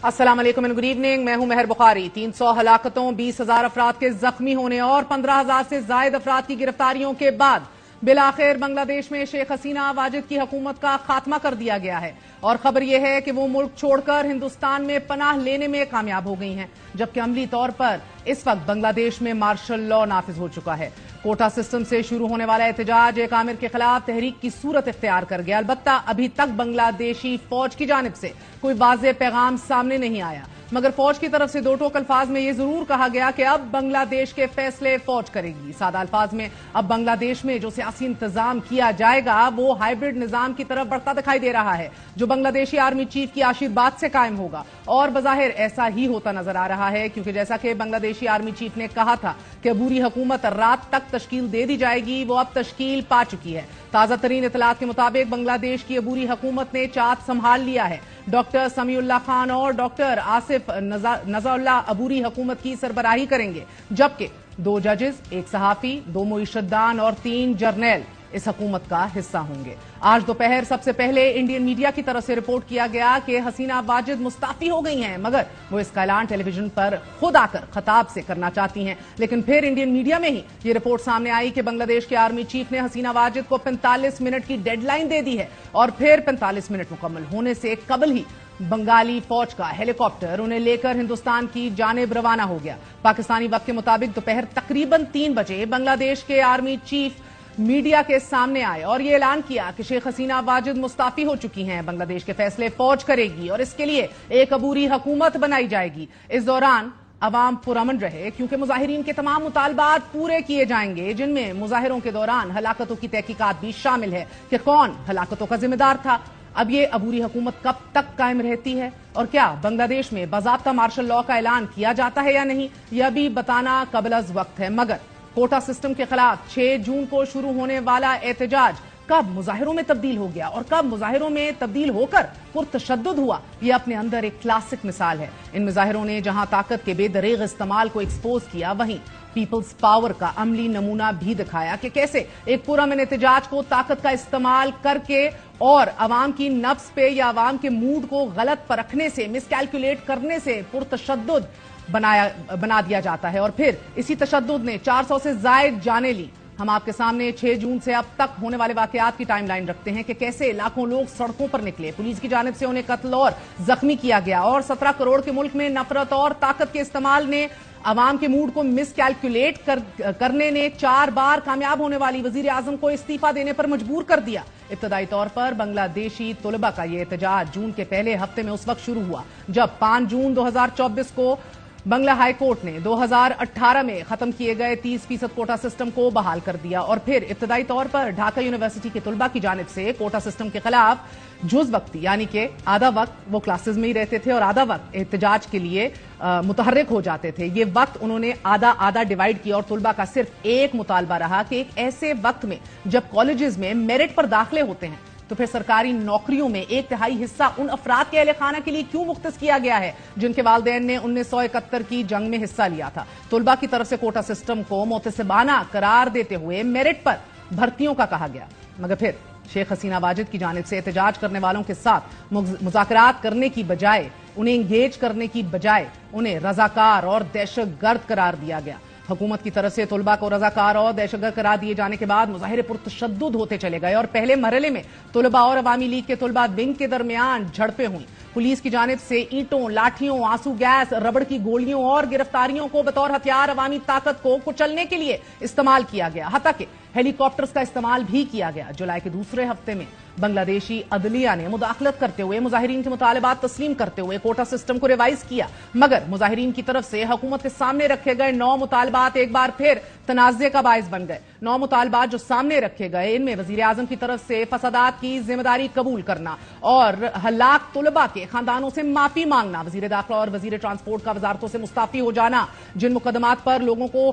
अस्सलाम वालेकुम and good evening. मैं हूं मेहर बुखारी। 300 हलाकतों, 20,000 अफराद के जख्मी होने और 15,000 से जायद अफराद की गिरफ्तारियों के बाद बिलाखिर बांग्लादेश में शेख हसीना वाजिद की हुकूमत का खात्मा कर दिया गया है और खबर यह है कि वो मुल्क छोड़कर हिंदुस्तान में पनाह लेने में कामयाब हो गई हैं, जबकि अमली तौर पर इस वक्त बांग्लादेश में मार्शल लॉ नाफिज हो चुका है। कोटा सिस्टम से शुरू होने वाला एहतजाज एक आमिर के खिलाफ तहरीक की सूरत इख्तियार कर गया। अलबत्ता अभी तक बांग्लादेशी फौज की जानिब से कोई वाज़ेह पैगाम सामने नहीं आया, मगर फौज की तरफ से दो टोक अल्फाज में यह जरूर कहा गया कि अब बांग्लादेश के फैसले फौज करेगी। सादा अल्फाज में अब बांग्लादेश में जो सियासी इंतजाम किया जाएगा वो हाइब्रिड निजाम की तरफ बढ़ता दिखाई दे रहा है, जो बांग्लादेशी आर्मी चीफ की आशीर्वाद से कायम होगा। और बज़ाहिर ऐसा ही होता नजर आ रहा है, क्योंकि जैसा कि बांग्लादेशी आर्मी चीफ ने कहा था कि अबूरी हुकूमत रात तक तश्कील दे दी जाएगी, वो अब तश्कील पा चुकी है। ताजा तरीन इतलात के मुताबिक बांग्लादेश की अबूरी हुकूमत ने चार्ज संभाल लिया है। डॉक्टर समीउल्लाह खान और डॉक्टर आसिफ नज़रुल्लाह अबूरी हुकूमत की सरबराही करेंगे, जबकि 2 जजेस, 1 सहाफी, 2 मुइशदान और 3 जर्नैल इस हुकूमत का हिस्सा होंगे। आज दोपहर सबसे पहले इंडियन मीडिया की तरफ से रिपोर्ट किया गया कि हसीना वाजिद मुस्ताफी हो गई हैं, मगर वो इसका ऐलान टेलीविजन पर खुद आकर खताब से करना चाहती हैं। लेकिन फिर इंडियन मीडिया में ही ये रिपोर्ट सामने आई कि बांग्लादेश के आर्मी चीफ ने हसीना वाजिद को 45 मिनट की डेडलाइन दे दी है और फिर 45 मिनट मुकम्मल होने से कबल ही बंगाली फौज का हेलीकॉप्टर उन्हें लेकर हिंदुस्तान की जानिब रवाना हो गया। पाकिस्तानी वक्त के मुताबिक दोपहर तकरीबन 3 बजे बांग्लादेश के आर्मी चीफ मीडिया के सामने आए और ये ऐलान किया कि शेख हसीना वाजिद मुस्ताफी हो चुकी हैं, बांग्लादेश के फैसले फौज करेगी और इसके लिए एक अबूरी हुकूमत बनाई जाएगी। इस दौरान अवाम पुरअमन रहे, क्योंकि मुजाहिरीन के तमाम मुतालबात पूरे किए जाएंगे, जिनमें मुजाहिरों के दौरान हलाकतों की तहकीकात भी शामिल है कि कौन हलाकतों का जिम्मेदार था। अब ये अबूरी हुकूमत कब तक कायम रहती है और क्या बांग्लादेश में बाज़ाब्ता मार्शल लॉ का ऐलान किया जाता है या नहीं, यह भी बताना कबल अज़ वक्त है। मगर कोटा सिस्टम के खिलाफ 6 जून को शुरू होने वाला एहतजाज कब मुजाहिरों में तब्दील हो गया और कब मुजाहिरों में तब्दील होकर पुरतशद्दुद हुआ, यह अपने अंदर एक क्लासिक मिसाल है। इन मुजाहिरों ने जहां ताकत के बेदरीग इस्तेमाल को एक्सपोज किया, वहीं पीपल्स पावर का अमली नमूना भी दिखाया कि कैसे एक पुरअमन एहतजाज को ताकत का इस्तेमाल करके और अवाम की नफ्स पे या अवाम के मूड को गलत परखने से, मिसकैलकुलेट करने से पुरतशद्दुद बना दिया जाता है और फिर इसी तशद्दुद ने 400 से जायद जानें ली। हम आपके सामने 6 जून से अब तक होने वाले वाकयात की टाइमलाइन रखते हैं कि कैसे लाखों लोग सड़कों पर निकले, पुलिस की जानिब से उन्हें कत्ल और जख्मी किया गया और 17 करोड़ के मुल्क में नफरत और ताकत के इस्तेमाल ने अवाम के मूड को मिसकैलकुलेट करने ने 4 बार कामयाब होने वाली वजीर आजम को इस्तीफा देने पर मजबूर कर दिया। इब्तदाई तौर पर बांग्लादेशी तुलबा का यह एहतजाज जून के पहले हफ्ते में उस वक्त शुरू हुआ जब 5 जून 2024 को बंगला हाई कोर्ट ने 2018 में खत्म किए गए 30% कोटा सिस्टम को बहाल कर दिया और फिर इब्तदाई तौर पर ढाका यूनिवर्सिटी के तुलबा की जानिब से कोटा सिस्टम के खिलाफ जुज वक्ती, यानी कि आधा वक्त वो क्लासेस में ही रहते थे और आधा वक्त एहतजाज के लिए मुतहर्रिक हो जाते थे। ये वक्त उन्होंने आधा आधा डिवाइड किया और तुलबा का सिर्फ एक मुतालबा रहा कि एक ऐसे वक्त में जब कॉलेजेस में मेरिट पर दाखिले होते हैं तो फिर सरकारी नौकरियों में 1/3 हिस्सा उन अफराद के अहले खाना के लिए क्यों मुख्तस किया गया है जिनके वालिदैन ने 1971 की जंग में हिस्सा लिया था। तुलबा की तरफ से कोटा सिस्टम को मुतसिबाना करार देते हुए मेरिट पर भर्तियों का कहा गया, मगर फिर शेख हसीना वाजिद की जानिब से एहतजाज करने वालों के साथ मुज़ाकरात करने की बजाय, उन्हें इंगेज करने की बजाय उन्हें रजाकार और दहशतगर्द करार दिया गया। हुकूमत की तरफ से तुलबा को रजाकार और दहशतगर्द करार दिए जाने के बाद मुजाहिरे पुरतशद्दुद होते चले गए और पहले मरहले में तुलबा और अवामी लीग के तुलबा विंग के दरमियान झड़पें हुई। पुलिस की जानिब से ईंटों, लाठियों, आंसू गैस, रबड़ की गोलियों और गिरफ्तारियों को बतौर हथियार अवामी ताकत को कुचलने के लिए इस्तेमाल किया गया, हत्ता कि हेलीकॉप्टर्स का इस्तेमाल भी किया गया। जुलाई के दूसरे हफ्ते में बांग्लादेशी अदलिया ने मुदाखलत करते हुए मुजाहिरीन के मुतालबात तस्लीम करते हुए कोटा सिस्टम को रिवाइज किया, मगर मुजाहिरीन की तरफ से हुकूमत के सामने रखे गए 9 मुतालबात एक बार फिर तनाज़े का बाइस बन गए। 9 मुतालबात जो सामने रखे गए, इनमें वजीर आजम की तरफ से फसादात की जिम्मेदारी कबूल करना और हलाक तुलबा के खानदानों से माफी मांगना, वजीर दाखिला और वजीर ट्रांसपोर्ट का वजारतों से मुस्ताफी हो जाना, जिन मुकदमात पर लोगों को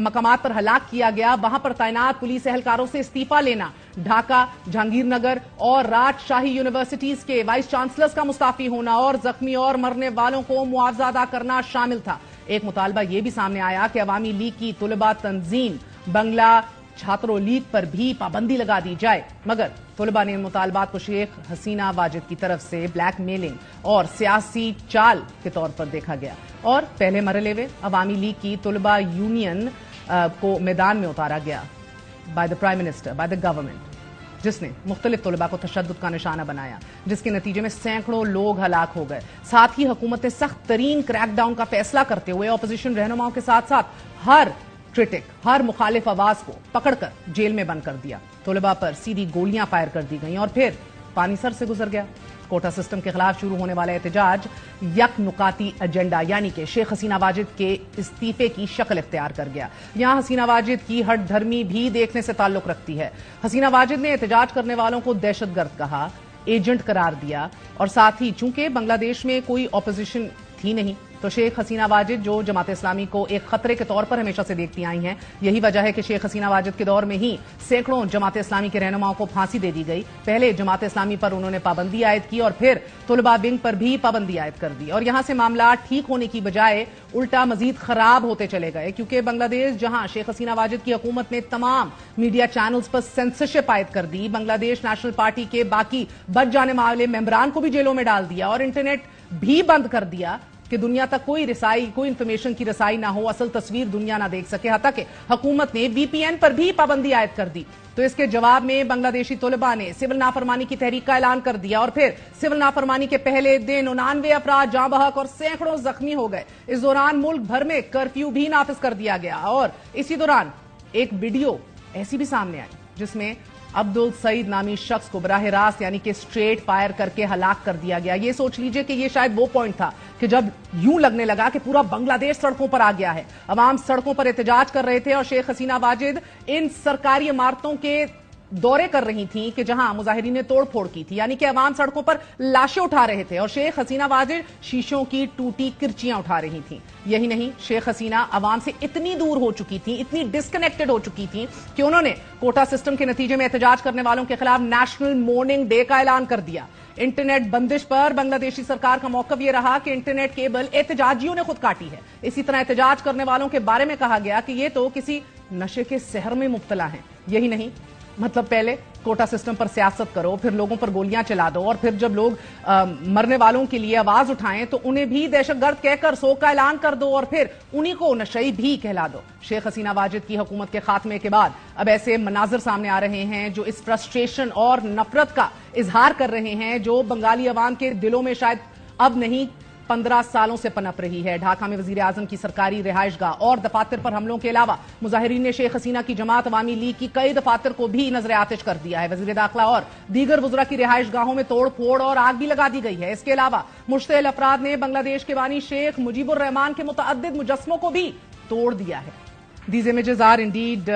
मकामात पर हलाक किया गया वहां पर तैनात पुलिस एहलकारों से इस्तीफा लेना, ढाका, जहांगीरनगर और राजशाही यूनिवर्सिटीज के वाइस चांसलर्स का मुस्ताफी होना और जख्मी और मरने वालों को मुआवजा अदा करना शामिल था। एक मुतालबा यह भी सामने आया कि अवामी लीग की तुलबा तंजीम बंगला छात्रों लीग पर भी पाबंदी लगा दी जाए, मगर तुलबा ने इन मुतालबात को शेख हसीना वाजिद की तरफ से ब्लैकमेलिंग और सियासी चाल के तौर पर देखा गया और पहले मरहले में अवामी लीग की तुलबा यूनियन को मैदान में उतारा गया by the prime minister, by the government, जिसने मुख्तलिफ तुलबा को तशद्दुद का निशाना बनाया, जिसके नतीजे में सैकड़ों लोग हलाक हो गए। साथ ही हुकूमत ने सख्त तरीन क्रैकडाउन का फैसला करते हुए अपोजिशन रहनुमाओं के साथ साथ हर क्रिटिक, हर मुखालिफ आवाज को पकड़कर जेल में बंद कर दिया। तुलबा पर सीधी गोलियां फायर कर दी गईं और फिर पानी सर से गुजर गया। कोटा सिस्टम के खिलाफ शुरू होने वाला एहतजाज यकनुकाती एजेंडा यानी कि शेख हसीना वाजिद के इस्तीफे की शक्ल इख्तियार कर गया। यहां हसीना वाजिद की हट धर्मी भी देखने से ताल्लुक रखती है। हसीना वाजिद ने एहतजाज करने वालों को दहशतगर्द कहा, एजेंट करार दिया और साथ ही चूंकि बांग्लादेश में कोई ऑपोजिशन थी नहीं तो शेख हसीना वाजिद जो जमात इस्लामी को एक खतरे के तौर पर हमेशा से देखती आई हैं, यही वजह है कि शेख हसीना वाजिद के दौर में ही सैकड़ों जमात इस्लामी के रहनुमाओं को फांसी दे दी गई। पहले जमात इस्लामी पर उन्होंने पाबंदी आयद की और फिर तुलबा विंग पर भी पाबंदी आयद कर दी और यहां से मामला ठीक होने की बजाय उल्टा मजीद खराब होते चले गए, क्योंकि बांग्लादेश जहां शेख हसीना वाजिद की हुकूमत ने तमाम मीडिया चैनल्स पर सेंसरशिप आयद कर दी, बांग्लादेश नेशनल पार्टी के बाकी बच जाने वाले मेंबरान को भी जेलों में डाल दिया और इंटरनेट भी बंद कर दिया कि दुनिया तक कोई रिसाई, कोई इंफॉर्मेशन की रसाई ना हो, असल तस्वीर दुनिया ना देख सके। हत्ता कि हुकूमत ने वीपीएन पर भी पाबंदी आयद कर दी। तो इसके जवाब में बांग्लादेशी तुलबा ने सिविल नाफरमानी की तहरीक का ऐलान कर दिया और फिर सिविल नाफरमानी के पहले दिन 99 अफराद जाँ बहक और सैकड़ों जख्मी हो गए। इस दौरान मुल्क भर में कर्फ्यू भी नाफिज कर दिया गया और इसी दौरान एक वीडियो ऐसी भी सामने आई जिसमें अब्दुल सईद नामी शख्स को बराह रास्त यानी कि स्ट्रेट फायर करके हलाक कर दिया गया। ये सोच लीजिए कि ये शायद वो पॉइंट था कि जब यूं लगने लगा कि पूरा बांग्लादेश सड़कों पर आ गया है, अवाम सड़कों पर एहतजाज कर रहे थे और शेख हसीना वाजिद इन सरकारी इमारतों के दौरे कर रही थी कि जहां मुजाहिरीन ने तोड़ फोड़ की थी, यानी कि अवाम सड़कों पर लाशें उठा रहे थे और शेख हसीना वाजिद शीशों की टूटी किरचियां उठा रही थी। यही नहीं, शेख हसीना अवाम से इतनी दूर हो चुकी थी, इतनी डिस्कनेक्टेड हो चुकी थी कि उन्होंने कोटा सिस्टम के नतीजे में एहतजाज करने वालों के खिलाफ नेशनल मॉर्निंग डे का ऐलान कर दिया। इंटरनेट बंदिश पर बांग्लादेशी सरकार का मौकफ यह रहा कि इंटरनेट केबल एहतजाजियों ने खुद काटी है। इसी तरह एहतजाज करने वालों के बारे में कहा गया कि ये तो किसी नशे के सहर में मुब्तला हैं। यही नहीं, मतलब पहले कोटा सिस्टम पर सियासत करो, फिर लोगों पर गोलियां चला दो और फिर जब लोग मरने वालों के लिए आवाज उठाएं तो उन्हें भी दहशतगर्द कहकर शोक का ऐलान कर दो और फिर उन्हीं को नशई भी कहला दो। शेख हसीना वाजिद की हुकूमत के खात्मे के बाद अब ऐसे मनाजिर सामने आ रहे हैं जो इस फ्रस्ट्रेशन और नफरत का इजहार कर रहे हैं जो बंगाली अवाम के दिलों में शायद अब नहीं 15 सालों से पनप रही है। ढाका में वजीर आजम की सरकारी रिहाइशगाह और दफातर पर हमलों के अलावा मुजाहिरीन ने शेख हसीना की जमात अवामी लीग की कई दफातर को भी नजर आतिश कर दिया है। वजीर दाखिला और दीगर वज़रा की रिहाइशगाहों में तोड़ फोड़ और आग भी लगा दी गई है। इसके अलावा मुश्तइल अफराद ने बांग्लादेश के बानी शेख मुजीबुर रहमान के मुतअद्दिद मुजस्मों को भी तोड़ दिया है। These images are indeed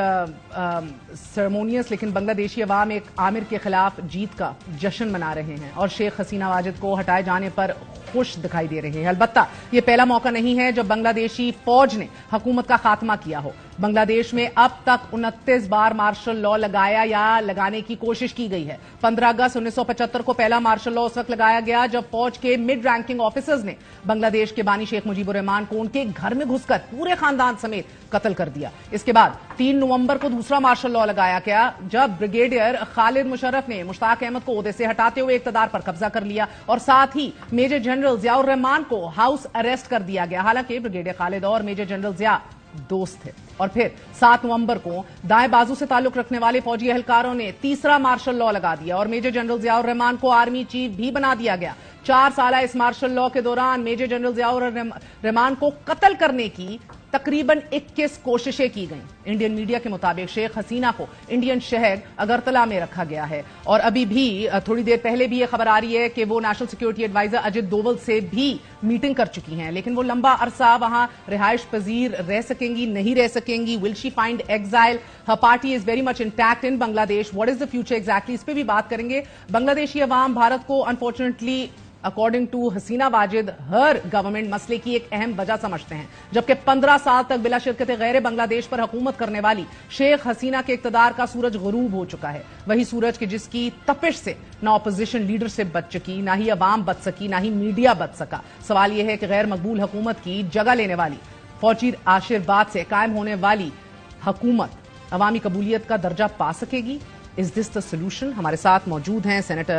ceremonious, लेकिन बांग्लादेशी अवाम एक आमिर के खिलाफ जीत का जश्न मना रहे हैं और शेख हसीना वाजिद को हटाए जाने पर खुश दिखाई दे रहे हैं। अलबत्ता ये पहला मौका नहीं है जब बांग्लादेशी फौज ने हुकूमत का खात्मा किया हो। बांग्लादेश में अब तक 29 बार मार्शल लॉ लगाया या लगाने की कोशिश की गई है। 15 अगस्त 1975 को पहला मार्शल लॉ उस वक्त लगाया गया जब फौज के मिड रैंकिंग ऑफिसर्स ने बांग्लादेश के बानी शेख मुजीबुर रहमान को उनके घर में घुसकर पूरे खानदान समेत कत्ल कर दिया। इसके बाद 3 नवंबर को दूसरा मार्शल लॉ लगाया गया जब ब्रिगेडियर खालिद मुशर्रफ ने मुश्ताक अहमद को ओहदे से हटाते हुए इक्तदार पर कब्जा कर लिया और साथ ही मेजर जनरल जियाउर रहमान को हाउस अरेस्ट कर दिया गया। हालांकि ब्रिगेडियर खालिद और मेजर जनरल जिया दोस्त थे। और फिर 7 नवंबर को दाएं बाजू से ताल्लुक रखने वाले फौजी एहलकारों ने तीसरा मार्शल लॉ लगा दिया और मेजर जनरल जियाउर रहमान को आर्मी चीफ भी बना दिया गया। 4 साल इस मार्शल लॉ के दौरान मेजर जनरल जियाउर रहमान को कत्ल करने की तकरीबन 21 कोशिशें की गईं। इंडियन मीडिया के मुताबिक शेख हसीना को इंडियन शहर अगरतला में रखा गया है और अभी भी थोड़ी देर पहले भी यह खबर आ रही है कि वो national security adviser Ajit Doval से भी मीटिंग कर चुकी हैं, लेकिन वो लंबा अरसा वहां रिहाइश पजीर रह सकेंगी, नहीं रह सकेंगी। Will she find exile? Her party is very much intact in Bangladesh. What is the future exactly, इस पर भी बात करेंगे। बांग्लादेशी अवाम भारत को unfortunately according to Hasina Wajid her government मसले की एक अहम वजह समझते हैं, जबकि 15 साल तक बिला शिरकत गैर बांग्लादेश पर हुकूमत करने वाली शेख हसीना के इक्तदार का सूरज गुरूब हो चुका है। वही सूरज के जिसकी तपिश से ना ऑपोजिशन लीडरशिप बच सकी, ना ही अवाम बच सकी, ना ही मीडिया बच सका। सवाल यह है कि गैर मकबूल हुकूमत की जगह लेने वाली फौजी आशीर्वाद से कायम होने वाली हुकूमत عوامی قبولیت کا درجہ پا سکے گی؟ از دس دا سولوشن؟ ہمارے ساتھ موجود ہیں سینیٹر